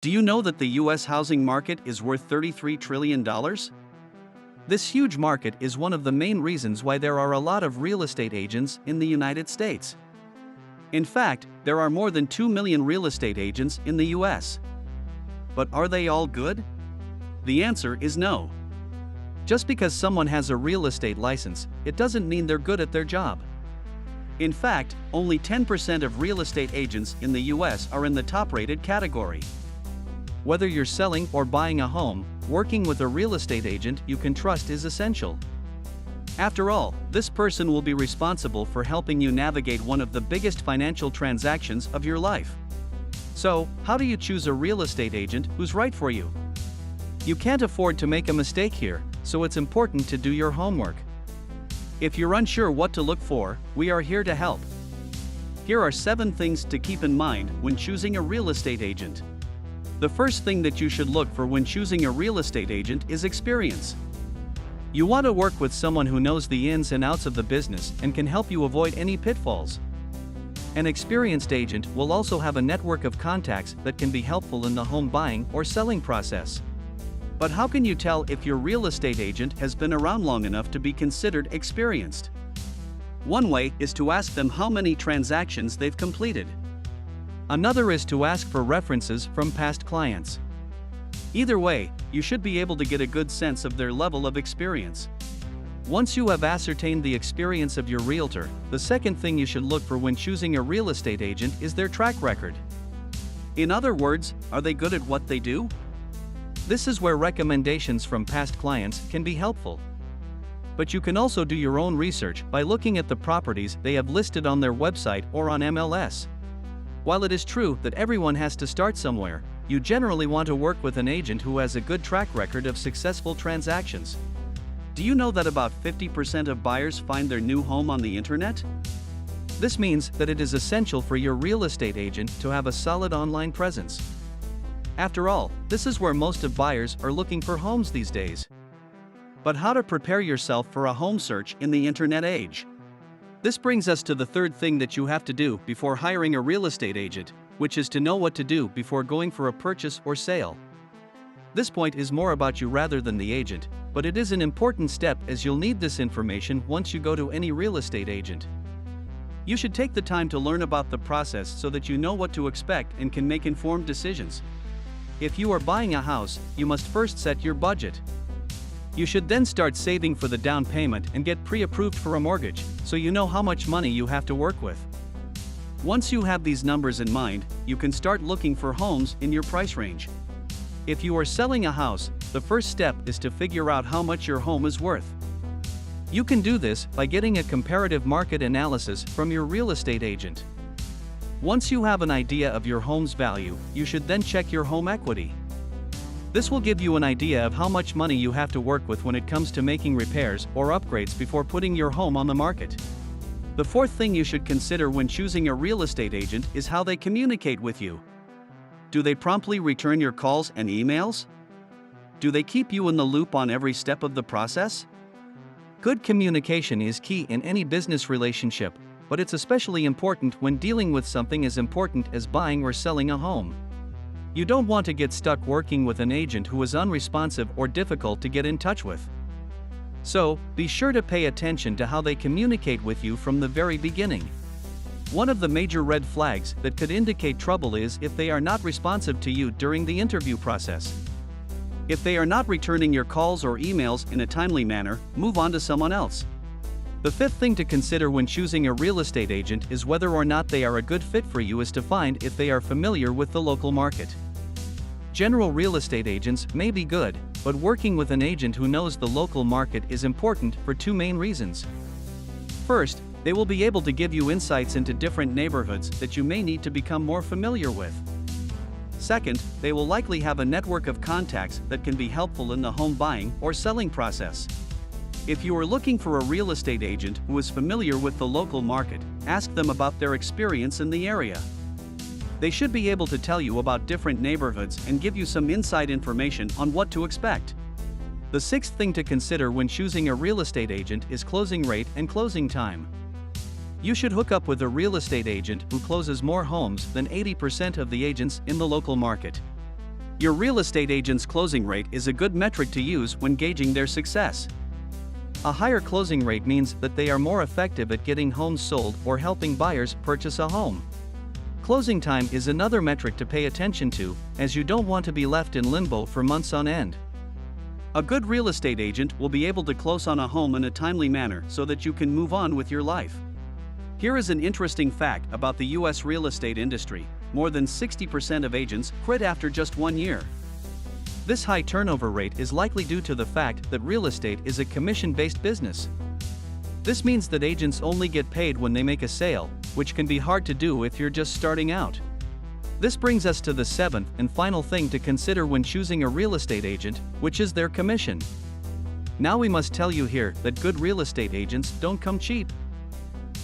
Do you know that the US housing market is worth $33 trillion? This huge market is one of the main reasons why there are a lot of real estate agents in the United States. In fact, there are more than 2 million real estate agents in the US. But are they all good? The answer is no. Just because someone has a real estate license, it doesn't mean they're good at their job. In fact, only 10% of real estate agents in the US are in the top-rated category. Whether you're selling or buying a home, working with a real estate agent you can trust is essential. After all, this person will be responsible for helping you navigate one of the biggest financial transactions of your life. So, how do you choose a real estate agent who's right for you? You can't afford to make a mistake here, so it's important to do your homework. If you're unsure what to look for, we are here to help. Here are 7 things to keep in mind when choosing a real estate agent. The first thing that you should look for when choosing a real estate agent is experience. You want to work with someone who knows the ins and outs of the business and can help you avoid any pitfalls. An experienced agent will also have a network of contacts that can be helpful in the home buying or selling process. But how can you tell if your real estate agent has been around long enough to be considered experienced? One way is to ask them how many transactions they've completed. Another is to ask for references from past clients. Either way, you should be able to get a good sense of their level of experience. Once you have ascertained the experience of your realtor, the second thing you should look for when choosing a real estate agent is their track record. In other words, are they good at what they do? This is where recommendations from past clients can be helpful. But you can also do your own research by looking at the properties they have listed on their website or on MLS. While it is true that everyone has to start somewhere, you generally want to work with an agent who has a good track record of successful transactions. Do you know that about 50% of buyers find their new home on the internet? This means that it is essential for your real estate agent to have a solid online presence. After all, this is where most of buyers are looking for homes these days. But how to prepare yourself for a home search in the internet age? This brings us to the third thing that you have to do before hiring a real estate agent, which is to know what to do before going for a purchase or sale. This point is more about you rather than the agent, but it is an important step as you'll need this information once you go to any real estate agent. You should take the time to learn about the process so that you know what to expect and can make informed decisions. If you are buying a house, you must first set your budget. You should then start saving for the down payment and get pre-approved for a mortgage, so you know how much money you have to work with. Once you have these numbers in mind, you can start looking for homes in your price range. If you are selling a house, the first step is to figure out how much your home is worth. You can do this by getting a comparative market analysis from your real estate agent. Once you have an idea of your home's value, you should then check your home equity. This will give you an idea of how much money you have to work with when it comes to making repairs or upgrades before putting your home on the market. The fourth thing you should consider when choosing a real estate agent is how they communicate with you. Do they promptly return your calls and emails? Do they keep you in the loop on every step of the process? Good communication is key in any business relationship, but it's especially important when dealing with something as important as buying or selling a home. You don't want to get stuck working with an agent who is unresponsive or difficult to get in touch with. So, be sure to pay attention to how they communicate with you from the very beginning. One of the major red flags that could indicate trouble is if they are not responsive to you during the interview process. If they are not returning your calls or emails in a timely manner, move on to someone else. The fifth thing to consider when choosing a real estate agent is whether or not they are a good fit for you is to find if they are familiar with the local market. General real estate agents may be good, but working with an agent who knows the local market is important for 2 main reasons. First, they will be able to give you insights into different neighborhoods that you may need to become more familiar with. Second, they will likely have a network of contacts that can be helpful in the home buying or selling process. If you are looking for a real estate agent who is familiar with the local market, ask them about their experience in the area. They should be able to tell you about different neighborhoods and give you some inside information on what to expect. The sixth thing to consider when choosing a real estate agent is closing rate and closing time. You should hook up with a real estate agent who closes more homes than 80% of the agents in the local market. Your real estate agent's closing rate is a good metric to use when gauging their success. A higher closing rate means that they are more effective at getting homes sold or helping buyers purchase a home. Closing time is another metric to pay attention to, as you don't want to be left in limbo for months on end. A good real estate agent will be able to close on a home in a timely manner so that you can move on with your life. Here is an interesting fact about the U.S. real estate industry. More than 60% of agents quit after just 1 year. This high turnover rate is likely due to the fact that real estate is a commission-based business. This means that agents only get paid when they make a sale, which can be hard to do if you're just starting out. This brings us to the seventh and final thing to consider when choosing a real estate agent, which is their commission. Now we must tell you here that good real estate agents don't come cheap.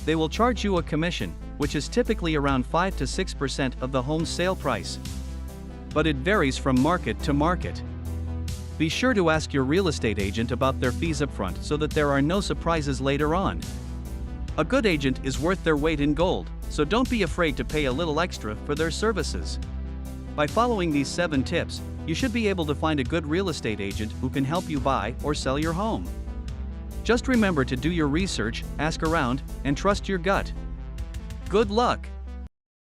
They will charge you a commission, which is typically around 5 to 6% of the home's sale price. But it varies from market to market. Be sure to ask your real estate agent about their fees upfront so that there are no surprises later on. A good agent is worth their weight in gold, so don't be afraid to pay a little extra for their services. By following these 7 tips, you should be able to find a good real estate agent who can help you buy or sell your home. Just remember to do your research, ask around, and trust your gut. Good luck!